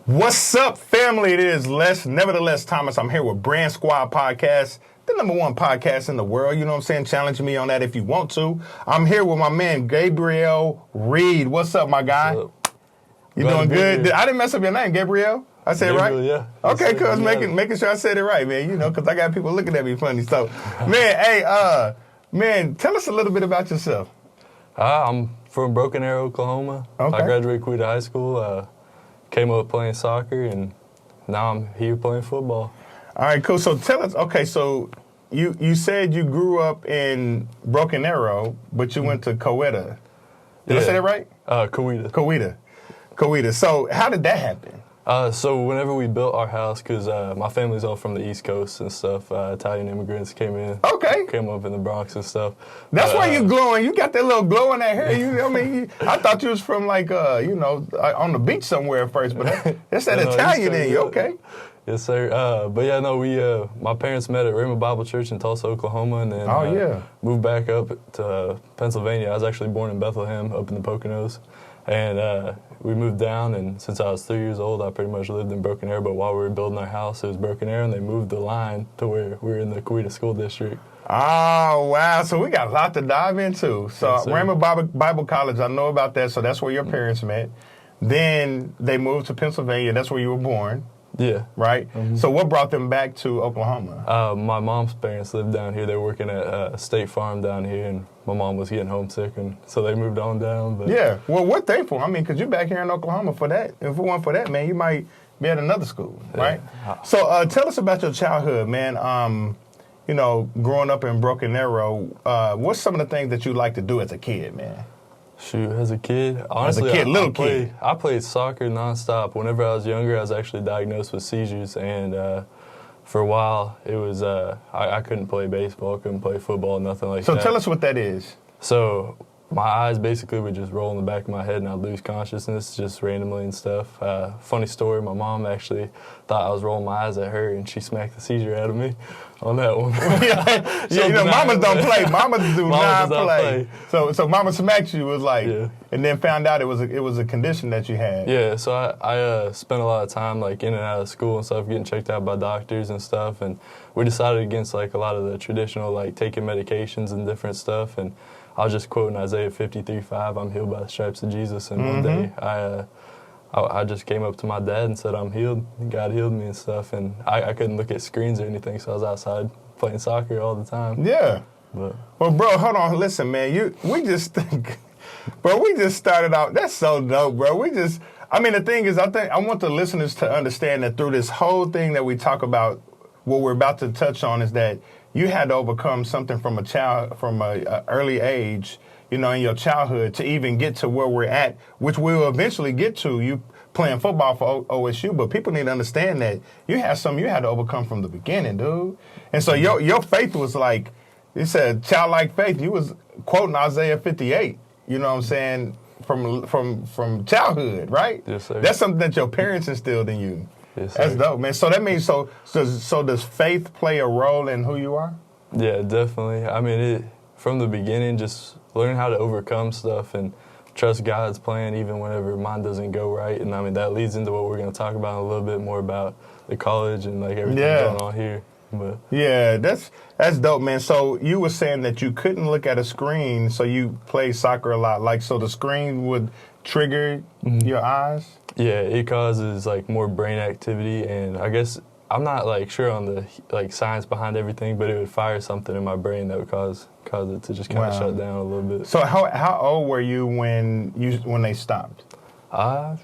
What's up, family? It is Nevertheless Thomas. I'm here with Brand Squad Podcast, the #1 podcast in the world. You know what I'm saying? Challenge me on that if you want to. I'm here with my man, Gabriel Reed. What's up, my guy? What's up? You doing good? I didn't mess up your name, Gabriel. I said Gabriel, it right? Yeah. Okay, cuz making sure I said it right, man. You know, because I got people looking at me funny. So, man, tell us a little bit about yourself. I'm from Broken Arrow, Oklahoma. Okay. I graduated Quita High School, came up playing soccer, and now I'm here playing football. All right, cool. So tell us, okay, so you said you grew up in Broken Arrow, but you went to Coweta. Did I say that right? Coweta. So how did that happen? So whenever we built our house, because my family's all from the East Coast and stuff, Italian immigrants came in. Okay. Came up in the Bronx and stuff. That's why you glowing. You got that little glow in that hair. You know what I mean? I thought you was from on the beach somewhere at first, but that's that Italian in you. Okay. Yes, sir. But yeah, no, my parents met at Raymond Bible Church in Tulsa, Oklahoma, and then moved back up to Pennsylvania. I was actually born in Bethlehem, up in the Poconos. And we moved down, and since I was 3 years old, I pretty much lived in Broken Arrow. But while we were building our house, it was Broken Arrow, and they moved the line to where we were in the Coweta School District. Oh, wow. So we got a lot to dive into. So Yes, Raymond Bible College, I know about that. So that's where your parents met. Then they moved to Pennsylvania. That's where you were born. Yeah. Right? Mm-hmm. So what brought them back to Oklahoma? My mom's parents lived down here. They were working at a State Farm down here, and my mom was getting homesick, and so they moved on down. But yeah. Well, what thankful. I mean, because you're back here in Oklahoma for that. If it weren't for that, man, you might be at another school, right? Yeah. So tell us about your childhood, man. Growing up in Broken Arrow, what's some of the things that you like to do as a kid, man? Shoot, as a kid, honestly, I played soccer nonstop. Whenever I was younger, I was actually diagnosed with seizures, and for a while, it was I couldn't play baseball, couldn't play football, nothing like that. So tell us what that is. So my eyes basically would just roll in the back of my head, and I'd lose consciousness just randomly and stuff. Funny story, my mom actually thought I was rolling my eyes at her, and she smacked the seizure out of me on that one. Mamas don't play. Mamas do not play. So mama smacked you, was like, and then found out it was a condition that you had. Yeah, so I spent a lot of time like in and out of school and stuff, getting checked out by doctors and stuff, and we decided against like a lot of the traditional like taking medications and different stuff, and I was just quoting Isaiah 53:5, I'm healed by the stripes of Jesus, and one day I just came up to my dad and said, I'm healed, God healed me and stuff, and I couldn't look at screens or anything, so I was outside playing soccer all the time. Yeah. But, well, bro, hold on, listen, man, we just started out, that's so dope, bro. The thing is, I want the listeners to understand that through this whole thing that we talk about, what we're about to touch on is that you had to overcome something from a early age, in your childhood to even get to where we're at, which we'll eventually get to, you playing football for OSU. But people need to understand that you had something you had to overcome from the beginning, dude. And so your faith was like, it said childlike faith. You was quoting Isaiah 58, you know what I'm saying, from childhood, right? Yes, sir. That's something that your parents instilled in you. Yes, that's sir. dope, man. So that means, so does faith play a role in who you are? Yeah, definitely. I mean, from the beginning, just learn how to overcome stuff and trust God's plan even whenever mine doesn't go right. And I mean, that leads into what we're going to talk about a little bit more about the college and like everything going on here. But yeah, that's dope, man. So you were saying that you couldn't look at a screen, so you play soccer a lot. Like, so the screen would trigger your eyes? Yeah, it causes like more brain activity, and I guess I'm not like sure on the like science behind everything, but it would fire something in my brain that would cause it to just kind of shut down a little bit. So how old were you when they stopped? I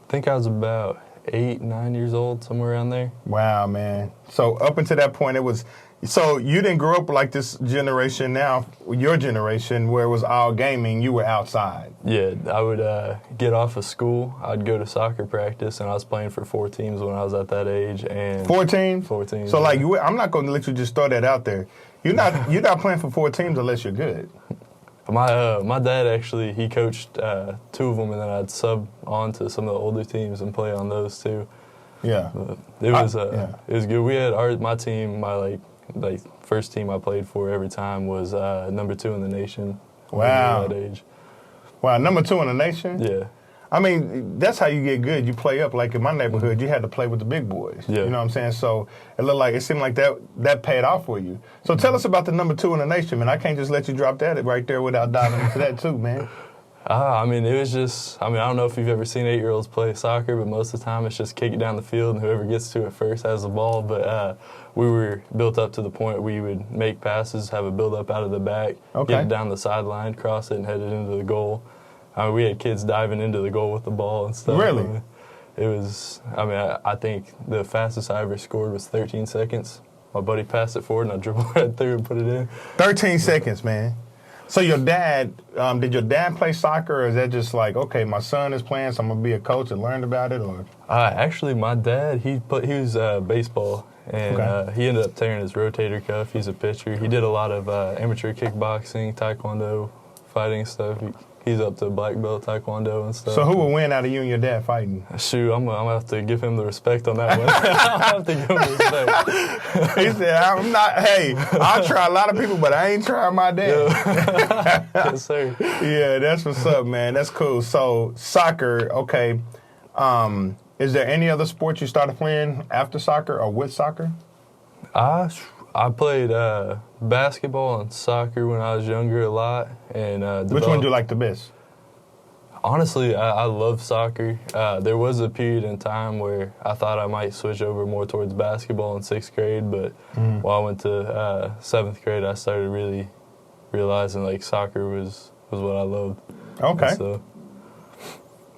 think I was about 8, 9 years old, somewhere around there. Wow, man. So up until that point, it was. So you didn't grow up like this generation now, your generation, where it was all gaming. You were outside. Yeah, I would get off of school. I'd go to soccer practice, and I was playing for 4 teams when I was at that age. And 4 teams? 4 teams. So, I'm not going to let you just throw that out there. You're not playing for 4 teams unless you're good. My dad actually, he coached 2 of them, and then I'd sub on to some of the older teams and play on those too. Yeah. But it was good. We had my team, my like first team I played for every time was number 2 in the nation. Wow. At that age. Wow, number 2 in the nation? Yeah. I mean, that's how you get good. You play up. Like in my neighborhood, you had to play with the big boys. Yeah. You know what I'm saying? So it seemed like that paid off for you. So tell us about the number 2 in the nation, man. I can't just let you drop that right there without diving into that too, man. I mean, it was just, I don't know if you've ever seen 8-year-olds play soccer, but most of the time it's just kick it down the field and whoever gets to it first has the ball. But we were built up to the point we would make passes, have a build-up out of the back, get it down the sideline, cross it, and head it into the goal. We had kids diving into the goal with the ball and stuff. Really? It was, I think the fastest I ever scored was 13 seconds. My buddy passed it forward and I dribbled right through and put it in. 13 seconds, man. So your dad, did your dad play soccer, or is that just like, okay, my son is playing, so I'm going to be a coach and learn about it? Or actually, my dad, he was baseball, and he ended up tearing his rotator cuff. He's a pitcher. He did a lot of amateur kickboxing, taekwondo, fighting stuff. He's up to black belt taekwondo and stuff. So who would win out of you and your dad fighting? Shoot, I'm gonna have to give him the respect on that one. I'll have to give him respect. He said, I'm not, hey, I'll try a lot of people, but I ain't trying my dad. Yeah. Yes, sir. Yeah, that's what's up, man. That's cool. So soccer, okay. Is there any other sports you started playing after soccer or with soccer? I played basketball and soccer when I was younger a lot. And which one do you like the best? Honestly, I love soccer. There was a period in time where I thought I might switch over more towards basketball in 6th grade, but while I went to 7th grade, I started really realizing like soccer was what I loved. Okay. So,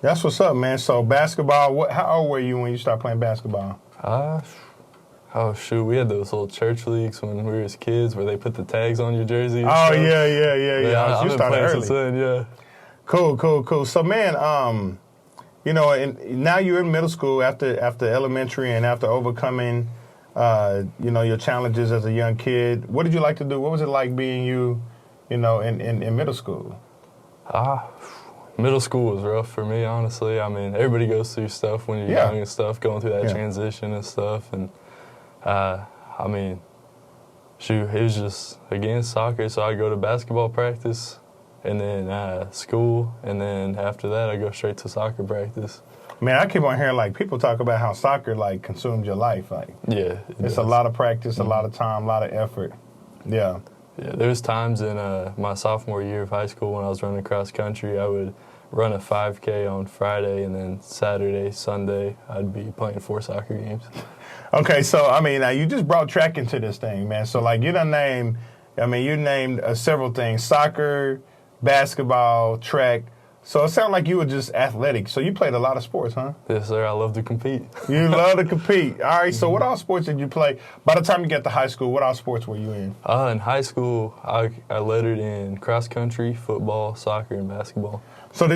that's what's up, man. So basketball, how old were you when you started playing basketball? Oh, shoot. We had those little church leagues when we were as kids where they put the tags on your jersey. Oh, stuff. yeah. You started early. Then, yeah. Cool. So, man, and now you're in middle school after elementary and after overcoming, your challenges as a young kid. What did you like to do? What was it like being you, in middle school? Middle school was rough for me, honestly. Everybody goes through stuff when you're young and stuff, going through that transition and stuff. And, shoot, it was just, again, soccer. So I'd go to basketball practice and then school. And then after that, I go straight to soccer practice. Man, I keep on hearing, like, people talk about how soccer, like, consumes your life. Like, yeah. It's a lot of practice, a lot of time, a lot of effort. Yeah. Yeah, there was times in my sophomore year of high school when I was running cross country, I would run a 5K on Friday, and then Saturday, Sunday, I'd be playing 4 soccer games. Okay, so, now you just brought track into this thing, man. So, like, you named several things: soccer, basketball, track. So it sounded like you were just athletic. So you played a lot of sports, huh? Yes, sir. I love to compete. You love to compete. All right, so what all sports did you play? By the time you got to high school, what all sports were you in? In high school, I lettered in cross country, football, soccer, and basketball. So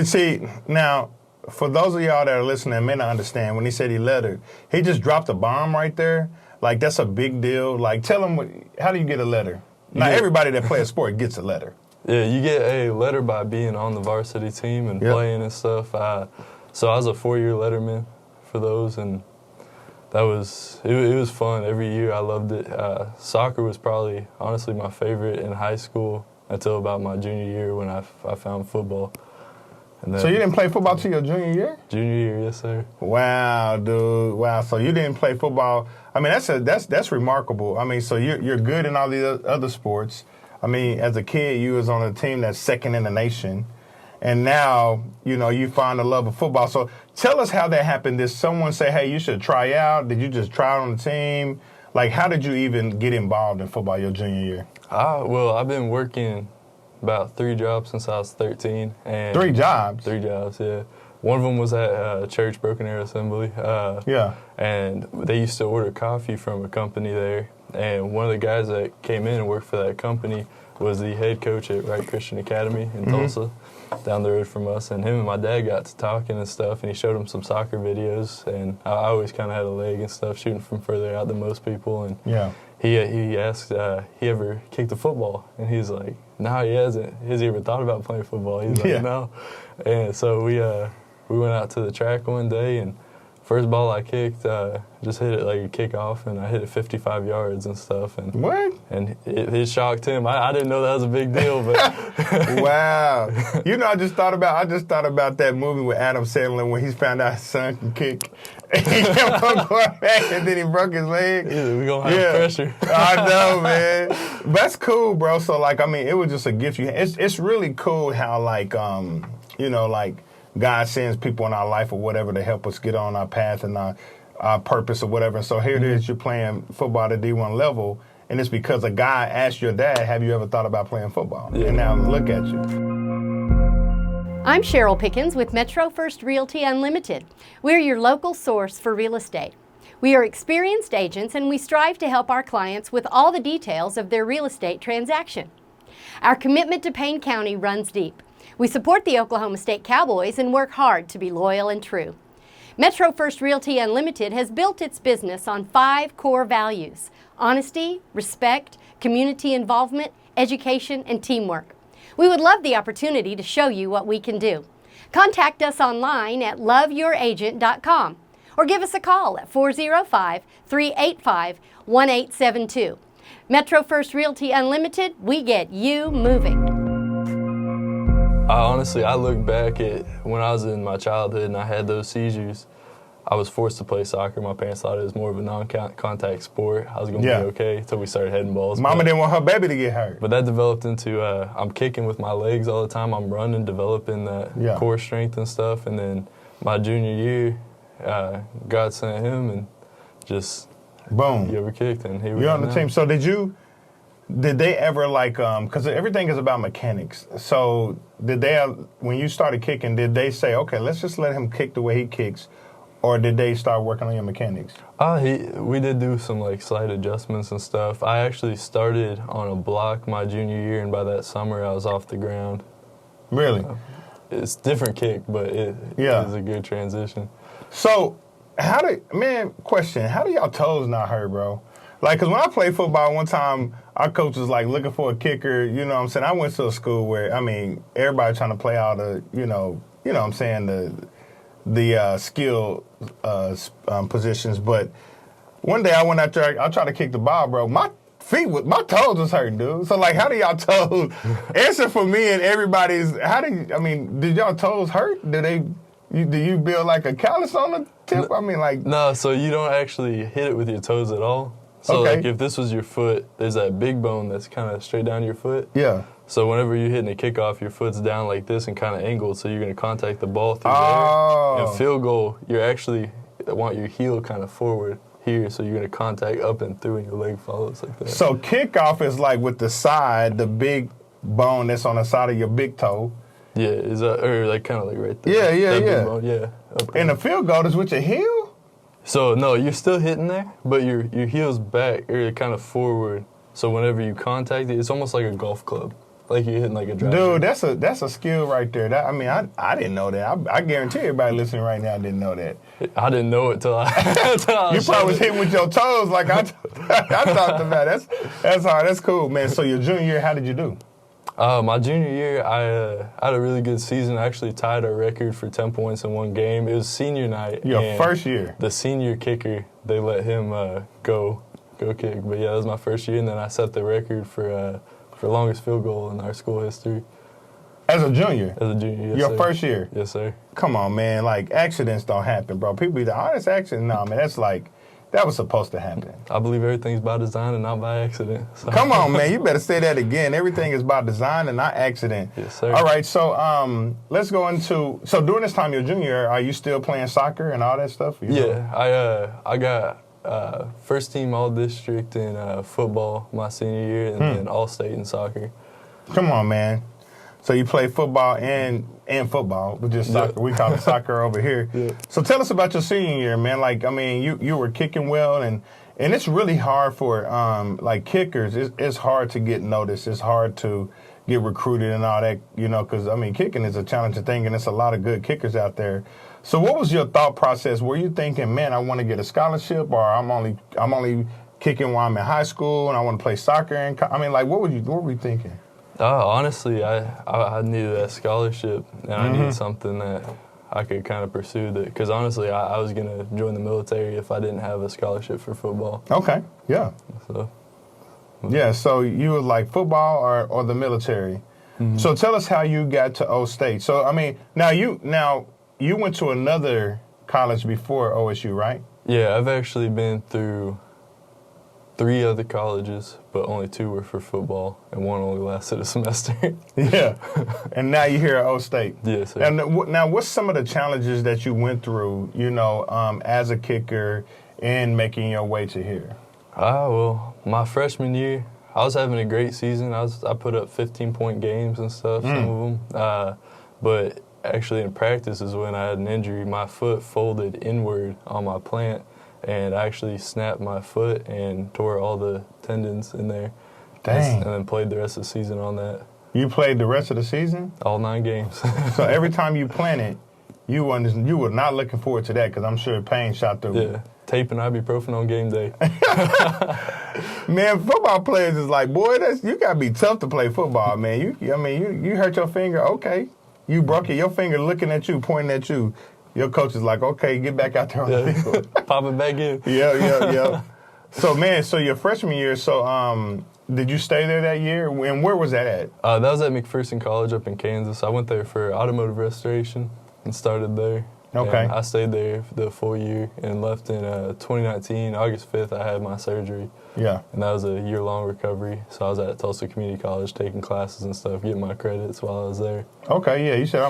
now, for those of y'all that are listening and may not understand, when he said he lettered, he just dropped a bomb right there. Like, that's a big deal. Like, tell him, how do you get a letter? Now, everybody that plays a sport gets a letter. Yeah, you get a letter by being on the varsity team and playing and stuff. So I was a 4-year letterman for those, and it was fun. Every year I loved it. Soccer was probably, honestly, my favorite in high school until about my junior year when I found football. And then, so you didn't play football till your junior year? Junior year, yes, sir. Wow, dude. Wow. So you didn't play football. That's remarkable. So you're good in all the other sports. As a kid, you was on a team that's second in the nation, and now, you find the love of football. So tell us how that happened. Did someone say, hey, you should try out? Did you just try out on the team? Like, how did you even get involved in football your junior year? Well, I've been working about 3 jobs since I was 13. And 3 jobs? 3 jobs, yeah. One of them was at Church Broken Arrow Assembly. And they used to order coffee from a company there. And one of the guys that came in and worked for that company was the head coach at Wright Christian Academy in Tulsa, down the road from us. And him and my dad got to talking and stuff, and he showed him some soccer videos. And I always kind of had a leg and stuff, shooting from further out than most people. And he asked he ever kicked a football, and he's like, no, he hasn't. Has he ever thought about playing football? He's like, no. And so we went out to the track one day, and first ball I kicked, just hit it like a kickoff, and I hit it 55 yards and stuff. And what? And it shocked him. I didn't know that was a big deal, but wow. You know, I just thought about that movie with Adam Sandler when he found out his son can kick. And he kept on going back, and then he broke his leg. Yeah, we're gonna have pressure. I know, man. But that's cool, bro. So like, I mean, it was just a gift. It's really cool how like like God sends people in our life or whatever to help us get on our path and our purpose or whatever. And so here it is, you're playing football at the D1 level, and it's because a guy asked your dad, have you ever thought about playing football? Yeah. And now look at you. I'm Cheryl Pickens with Metro First Realty Unlimited. We're your local source for real estate. We are experienced agents, and we strive to help our clients with all the details of their real estate transaction. Our commitment to Payne County runs deep. We support the Oklahoma State Cowboys and work hard to be loyal and true. Metro First Realty Unlimited has built its business on 5 core values: honesty, respect, community involvement, education, and teamwork. We would love the opportunity to show you what we can do. Contact us online loveyouragent.com or give us a call at 405-385-1872. Metro First Realty Unlimited, we get you moving. Honestly, I look back at when I was in my childhood and I had those seizures. I was forced to play soccer. My parents thought it was more of a non-contact sport. I was going to be okay until we started heading balls. Mama didn't want her baby to get hurt. But that developed into I'm kicking with my legs all the time. I'm running, developing that core strength and stuff. And then my junior year, God sent him and just boom. You ever kicked and he was You're on the team. So did they ever because everything is about mechanics. So did they, when you started kicking, did they say, okay, let's just let him kick the way he kicks? Or did they start working on your mechanics? We did do some slight adjustments and stuff. I actually started on a block my junior year, and by that summer I was off the ground. Really? It's different kick, but it is a good transition. So, question, how do y'all toes not hurt, bro? Because when I played football one time, our coach was looking for a kicker, you know what I'm saying? I went to a school where, everybody trying to play all the, what I'm saying, the skill positions. But one day I went out there, I tried to kick the ball, bro. My toes was hurting, dude. So, how do y'all toes, answer for me and everybody's, did y'all toes hurt? Do you build a callus on the tip? No, so you don't actually hit it with your toes at all. So, if this was your foot, there's that big bone that's kind of straight down your foot. Yeah. So whenever you're hitting a kickoff, your foot's down like this and kind of angled, so you're going to contact the ball through there. And field goal, you actually want your heel kind of forward here, so you're going to contact up and through, and your leg follows like that. So kickoff is with the side, the big bone that's on the side of your big toe. Yeah, kind of right there. Yeah. Big bone, yeah. And the field goal is with your heel? So, no, you're still hitting there, but your heel's back, or kind of forward. So whenever you contact it, it's almost like a golf club. Like you're hitting a drive. Dude, that's a skill right there. I didn't know that. I guarantee everybody listening right now didn't know that. I didn't know it till I you probably was hitting with your toes I talked about. That's hard. That's cool, man. So your junior year, how did you do? My junior year, I had a really good season. I actually tied a record for 10 points in one game. It was senior night. Your first year? The senior kicker, they let him go kick. But, that was my first year, and then I set the record for longest field goal in our school history. As a junior? As a junior, yes, Your first year? Yes, sir. Come on, man. Accidents don't happen, bro. People be honest accident. No, man, that's that was supposed to happen. I believe everything's by design and not by accident. So. Come on, man. You better say that again. Everything is by design and not accident. Yes, sir. All right, so let's go into... So during this time, your junior year, are you still playing soccer and all that stuff? I got first team all-district in football my senior year, and then all-state in soccer. Come on, man. So you play football and football, but just soccer. We call it soccer over here. Yeah. So tell us about your senior year, man. You were kicking well, and it's really hard for kickers. It's hard to get noticed. It's hard to get recruited and all that, because kicking is a challenging thing, and it's a lot of good kickers out there. So what was your thought process? Were you thinking, man, I want to get a scholarship, or I'm only kicking while I'm in high school and I want to play soccer? And I mean, like, what were you thinking? Honestly, I needed that scholarship, and I needed something that I could kind of pursue that. Because honestly, I was going to join the military if I didn't have a scholarship for football. Okay, yeah. So. Yeah, so you were like football or the military. So tell us how you got to O State. So, I mean, now you went to another college before OSU, right? Yeah, I've actually been through 3 other colleges, but only 2 were for football, and 1 only lasted a semester. Yeah, and now you're here at O State. Yes, sir. And now, what's some of the challenges that you went through, as a kicker in making your way to here? Well, my freshman year, I was having a great season. I put up 15-point games and stuff, some of them. But actually in practice is when I had an injury. My foot folded inward on my plant, and I actually snapped my foot and tore all the tendons in there. Dang. And then played the rest of the season on that. You played the rest of the season? All 9 games. So every time you planted, you were not looking forward to that because I'm sure pain shot through. Yeah, tape and ibuprofen on game day. Man, football players is like, boy, you gotta be tough to play football, man. You hurt your finger, okay. You broke it, your finger looking at you, pointing at you. Your coach is like, okay, get back out there on the field. Pop it back in. Yeah. So, man, your freshman year, did you stay there that year? And where was that at? That was at McPherson College up in Kansas. I went there for automotive restoration and started there. Okay. And I stayed there for the full year and left in 2019. August 5th, I had my surgery. Yeah. And that was a year-long recovery. So I was at Tulsa Community College taking classes and stuff, getting my credits while I was there. Okay, yeah. You said,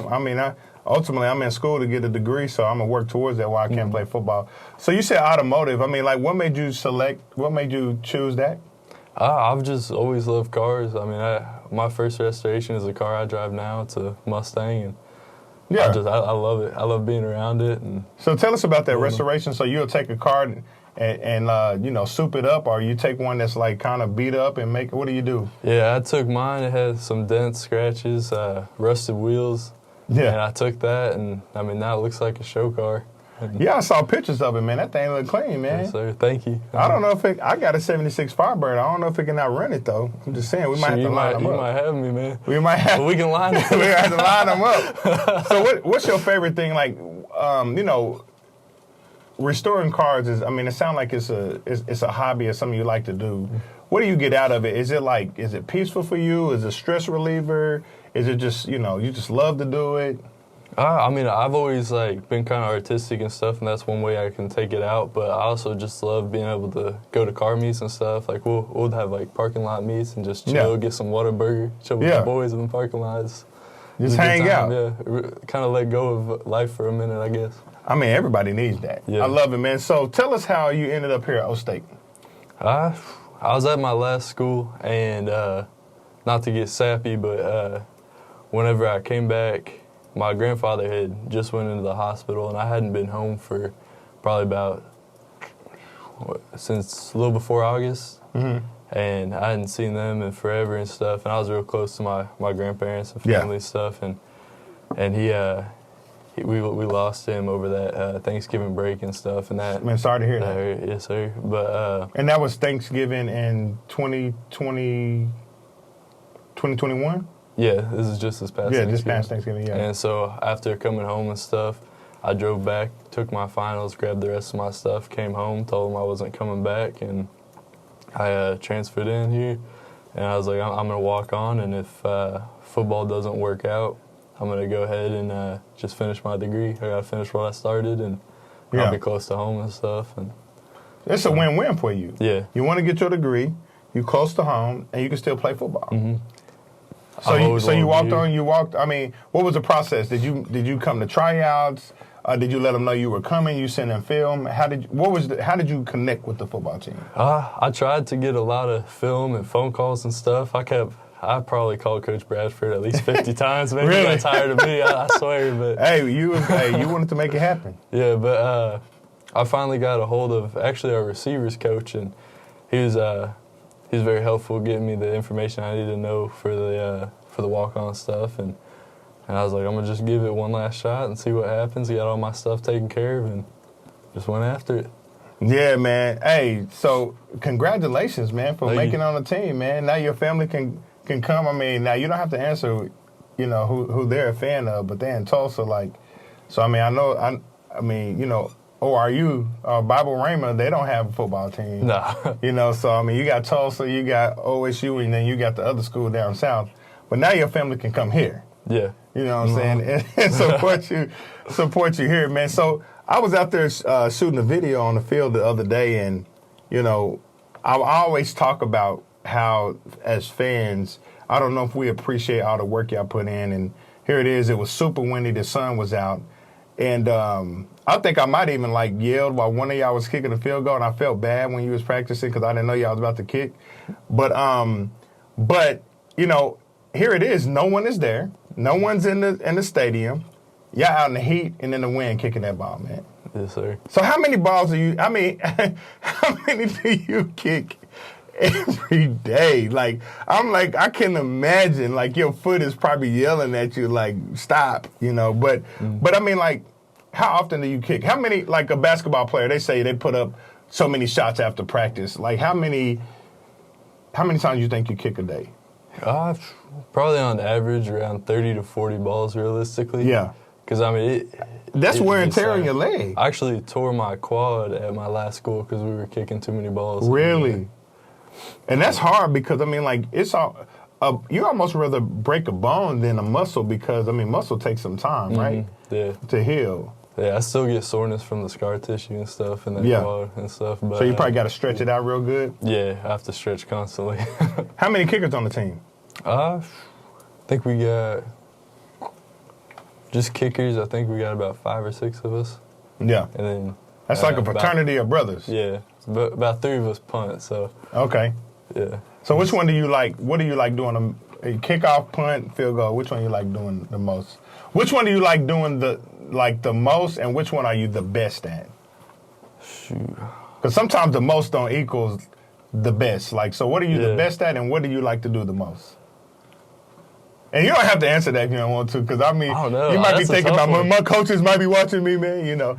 ultimately, I'm in school to get a degree, so I'm going to work towards that while I can't play football. So you said automotive. I mean, like, what made you choose that? I've just always loved cars. I mean, my first restoration is a car I drive now. It's a Mustang, and yeah, I love it. I love being around it. And so tell us about that restoration. So you'll take a car and soup it up, or you take one that's like kind of beat up and what do you do? Yeah, I took mine. It had some dents, scratches, rusted wheels. Yeah. And I took that, and I mean, now it looks like a show car. Yeah, I saw pictures of it, man. That thing look clean, man. Yes, sir. Thank you. I don't know if I got a 76 Firebird. I don't know if it can outrun it, though. I'm just saying, we might have to line them up. You might have me, man. We might have. But we can line them. We have to line them up. So what's your favorite thing? Like, restoring cars is, I mean, it sounds like it's a hobby or something you like to do. What do you get out of it? Is it peaceful for you? Is it a stress reliever? Is it just, you just love to do it? I mean, I've always been kind of artistic and stuff, and that's one way I can take it out. But I also just love being able to go to car meets and stuff. Like we'll have parking lot meets and just chill, get some Whataburger, chill with the boys in the parking lots. Just hang out. Yeah, kind of let go of life for a minute, I guess. I mean, everybody needs that. Yeah. I love it, man. So tell us how you ended up here at O State. I was at my last school, and not to get sappy, but whenever I came back, my grandfather had just went into the hospital, and I hadn't been home for probably about since a little before August. Mm-hmm. And I hadn't seen them in forever and stuff. And I was real close to my grandparents and family and stuff. And we lost him over that Thanksgiving break and stuff. And that. Man, sorry to hear that. Yes, sir. But and that was Thanksgiving in 2021. Yeah, this is just this past Thanksgiving. Yeah, this past Thanksgiving, yeah. And so after coming home and stuff, I drove back, took my finals, grabbed the rest of my stuff, came home, told them I wasn't coming back, and I transferred in here. And I was like, I'm going to walk on, and if football doesn't work out, I'm going to go ahead and just finish my degree. I got to finish what I started, and I'll be close to home and stuff. And it's a win-win for you. Yeah. You want to get your degree, you're close to home, and you can still play football. Mm-hmm. So you walked. I mean, what was the process? Did you come to tryouts? Did you let them know you were coming? You sent them film. How did you connect with the football team? I tried to get a lot of film and phone calls and stuff. I probably called Coach Bradford at least 50 times. Maybe Really? He got tired of me. I swear. But hey, you wanted to make it happen. Yeah, but I finally got a hold of actually our receivers coach, and he was very helpful getting me the information I needed to know for the walk-on stuff, and I was like, I'm gonna just give it one last shot and see what happens. He got all my stuff taken care of, and just went after it. Yeah, man. Hey, so congratulations, man, for Thank making you. on the team, man. Now your family can come. I mean, now you don't have to answer, you know, who they're a fan of, but they're in Tulsa, like. So I mean, I mean, you know, ORU, Bible Rhema, they don't have a football team. No. You know, so I mean, you got Tulsa, you got OSU, and then you got the other school down south. But now your family can come here. Yeah. You know what I'm saying? And support you here, man. So I was out there shooting a video on the field the other day, and, you know, I always talk about how, as fans, I don't know if we appreciate all the work y'all put in. And here it is. It was super windy. The sun was out. And I think I might even, like, yelled while one of y'all was kicking the field goal, and I felt bad when you was practicing because I didn't know y'all was about to kick. But you know, here it is. No one is there. No one's in the stadium. Y'all out in the heat and in the wind kicking that ball, man. Yes, sir. So how many balls how many do you kick every day? Like, I can imagine, like, your foot is probably yelling at you, like, stop, you know. But I mean, like, how often do you kick? How many, like a basketball player, they say they put up so many shots after practice. Like, how many times do you think you kick a day? Probably on average around 30 to 40 balls realistically. Yeah. Because, I mean, That's wear and tear on your leg. I actually tore my quad at my last school because we were kicking too many balls. Really? And that's hard because, I mean, like, it's all, you almost rather break a bone than a muscle because, I mean, muscle takes some time, right? Yeah. To heal. Yeah, I still get soreness from the scar tissue and stuff and the quad and stuff. But, so you probably got to stretch it out real good? Yeah, I have to stretch constantly. How many kickers on the team? I think we got, just kickers, I think we got about 5 or 6 of us. Yeah. And then that's like a fraternity of brothers. Yeah, but about 3 of us punt, so. Okay. Yeah. So which one do you like? What do you like doing? A kickoff, punt, field goal? Which one you like doing the most? Which one do you like doing the most, and which one are you the best at? Shoot. Because sometimes the most don't equals the best. Like, so what are you the best at, and what do you like to do the most? And you don't have to answer that if you don't want to, because I mean, I don't know. You might be That's a thinking tough about one. my coaches might be watching me, man. You know.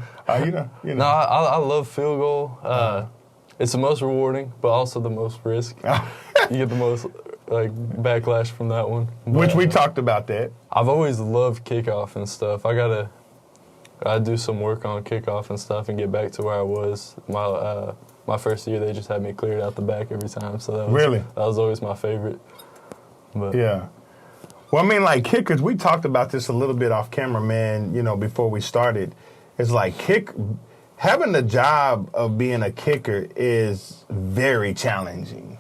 No, I love field goal. It's the most rewarding, but also the most risk. You get the most backlash from that one. But, which we talked about that. I've always loved kickoff and stuff. I do some work on kickoff and stuff and get back to where I was. My first year, they just had me cleared out the back every time. So that was always my favorite. But yeah. Well, I mean, like kickers, we talked about this a little bit off camera, man, you know, before we started. It's like having the job of being a kicker is very challenging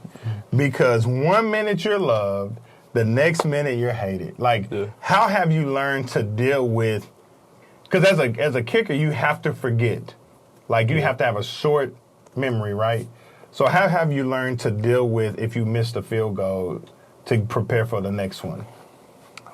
because 1 minute you're loved, the next minute you're hated. Like, how have you learned to deal with, because as a kicker, you have to forget. Like, you have to have a short memory, right? So how have you learned to deal with if you missed a field goal to prepare for the next one?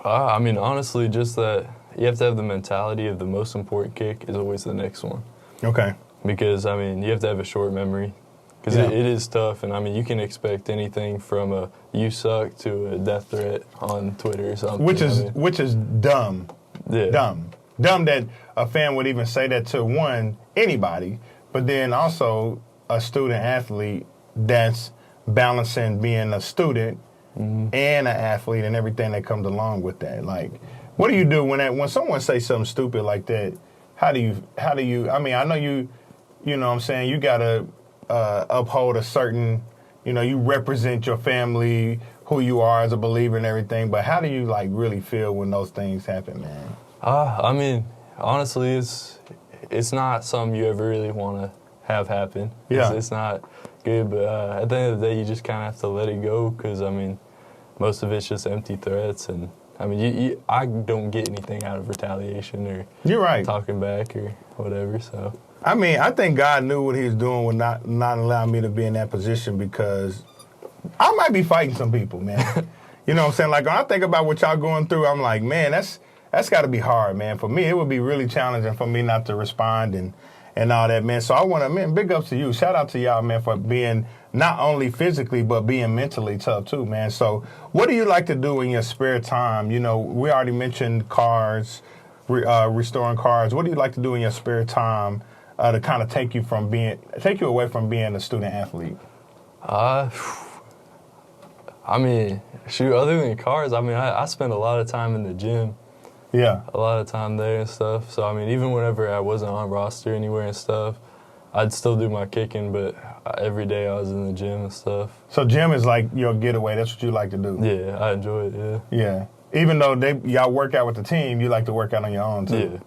I mean, honestly, just that you have to have the mentality of the most important kick is always the next one. Okay. Because, I mean, you have to have a short memory. Because it is tough, and, I mean, you can expect anything from a you suck to a death threat on Twitter or something. Which is dumb. Yeah. Dumb that a fan would even say that to anybody, but then also a student athlete that's balancing being a student and an athlete and everything that comes along with that. Like, what do you do when someone says something stupid like that? How do you? I mean, I know you know what I'm saying, you gotta uphold a certain, you know, you represent your family, who you are as a believer and everything. But how do you like really feel when those things happen, man? I mean, honestly, it's not something you ever really want to have happen. Yeah. It's not good, but at the end of the day, you just kind of have to let it go because, I mean, most of it's just empty threats. And, I mean, I don't get anything out of retaliation or You're right. talking back or whatever, so. I mean, I think God knew what he was doing with not allowing me to be in that position because I might be fighting some people, man. You know what I'm saying? Like, when I think about what y'all going through, I'm like, man, that's got to be hard, man. For me, it would be really challenging for me not to respond and all that, man. So I want to, man, big ups to you. Shout out to y'all, man, for being not only physically but being mentally tough too, man. So what do you like to do in your spare time? You know, we already mentioned cars, restoring cars. What do you like to do in your spare time to kind of take you away from being a student athlete? I mean, shoot, other than cars, I mean, I spend a lot of time in the gym. Yeah. A lot of time there and stuff. So, I mean, even whenever I wasn't on roster anywhere and stuff, I'd still do my kicking, but every day I was in the gym and stuff. So gym is like your getaway. That's what you like to do? Yeah, I enjoy it, yeah. Yeah. Even though y'all work out with the team, you like to work out on your own, too?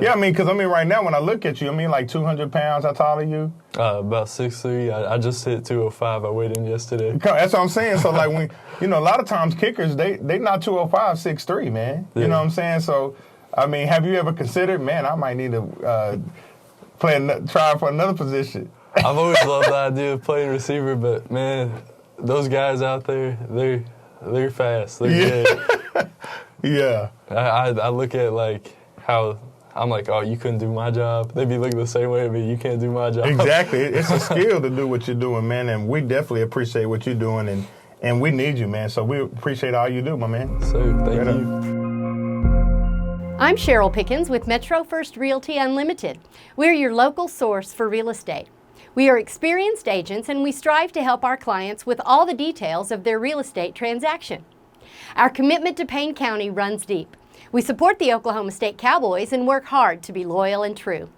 Yeah. I mean, because, right now when I look at you, like 200 pounds, how tall are you? About 6'3". I just hit 205. I weighed in yesterday. That's what I'm saying. So, like, when, a lot of times kickers, they not 205, 6'3", man. Yeah. You know what I'm saying? So, I mean, have you ever considered, man, I might need to try for another position? I've always loved the idea of playing receiver, but, man, those guys out there, they're fast. They're good. Yeah. I look at, like, how I'm like, oh, you couldn't do my job. They be looking the same way at me. You can't do my job. Exactly. It's a skill to do what you're doing, man, and we definitely appreciate what you're doing, and we need you, man. So we appreciate all you do, my man. So, thank you. I'm Cheryl Pickens with Metro First Realty Unlimited. We're your local source for real estate. We are experienced agents and we strive to help our clients with all the details of their real estate transaction. Our commitment to Payne County runs deep. We support the Oklahoma State Cowboys and work hard to be loyal and true.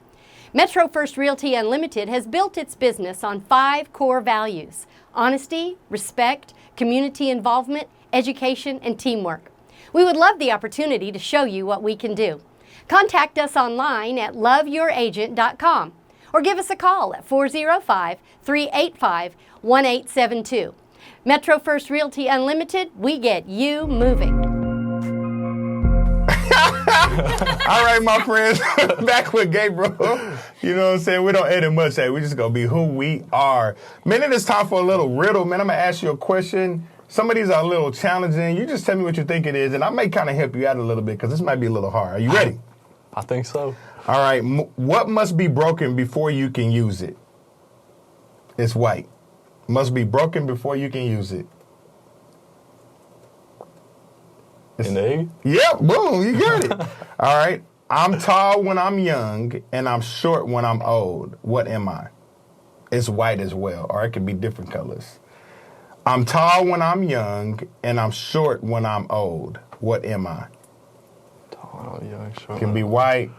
Metro First Realty Unlimited has built its business on 5 core values: honesty, respect, community involvement, education, and teamwork. We would love the opportunity to show you what we can do. Contact us online loveyouragent.com or give us a call at 405-385-1872. Metro First Realty Unlimited, we get you moving. All right, my friends, back with Gabriel. You know what I'm saying? We don't edit much. Hey, we just going to be who we are. Man, it is time for a little riddle. Man, I'm going to ask you a question. Some of these are a little challenging. You just tell me what you think it is, and I may kind of help you out a little bit because this might be a little hard. Are you ready? I think so. All right. What must be broken before you can use it? It's white. Must be broken before you can use it. An egg? Yep, boom, you got it. All right. I'm tall when I'm young, and I'm short when I'm old. What am I? It's white as well, or it could be different colors. I'm tall when I'm young, and I'm short when I'm old. What am I? Tall, young, short. It can be white.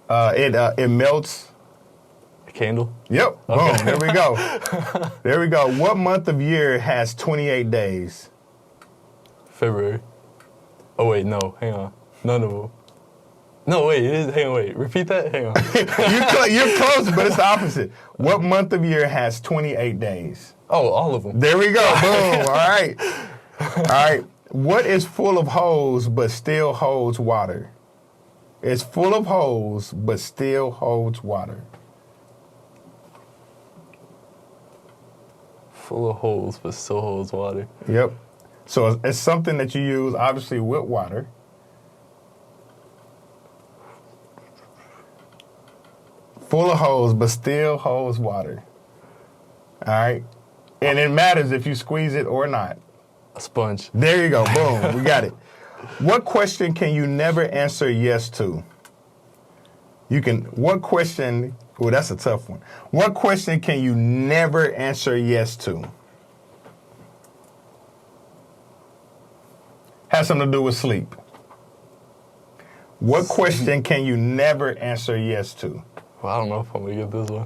It melts. A candle? Yep. Boom. Okay. There we go. There we go. What month of year has 28 days? February. Oh, wait, no. Hang on. None of them. No, wait. It is. Hang on, wait. Repeat that? Hang on. You're close, but it's the opposite. What month of year has 28 days? Oh, all of them. There we go. Boom. All right. All right. What is full of holes but still holds water? It's full of holes but still holds water. Full of holes, but still holds water. Yep. So it's something that you use, obviously, with water. Full of holes, but still holds water. All right? And it matters if you squeeze it or not. A sponge. There you go. Boom. We got it. What question can you never answer yes to? What question, oh, that's a tough one. What question can you never answer yes to? Has something to do with sleep. What question can you never answer yes to? Well, I don't know if I'm going to get this one.